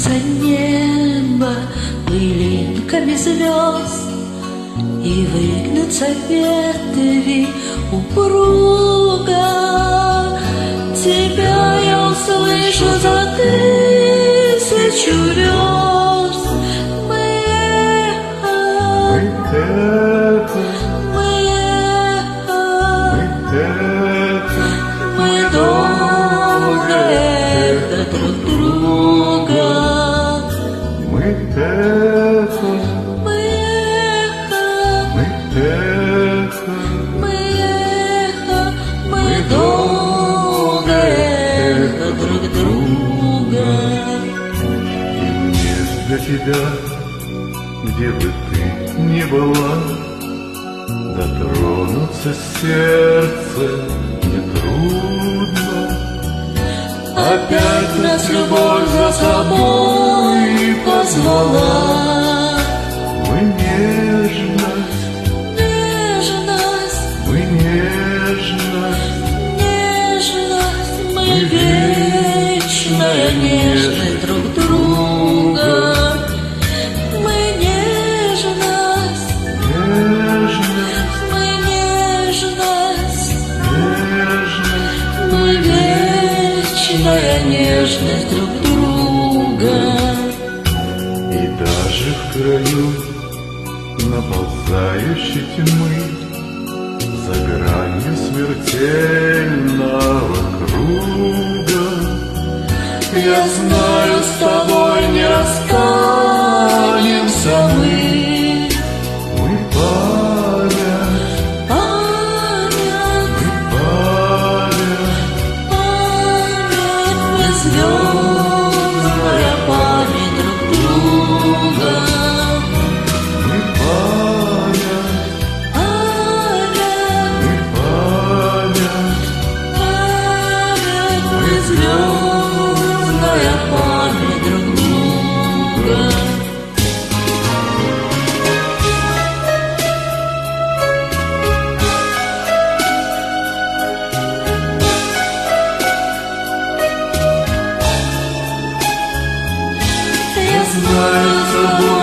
Раскроется небо пылинками звезд, и выгнутся ветви упруга. Тебя я услышу за 1000 верст. Мы долго эхо друг друга. Мы эхо, мы долго эхо друг друга. И мне для тебя, где бы ты ни была, дотронуться сердце нетрудно. Опять нас любовь за собой позвала. Мы нежность, мы нежность, мы вечная нежность друг друга. Мы нежность, мы нежность, мы вечная нежность друг друга. И даже в краю наползающей тьмы, за гранью смертельного круга, Я знаю, с тобой не расстанемся мы. мы память, Память, мы звездная память друг друга. мы память, Мы звездная память друг друга. Я знаю, с тобой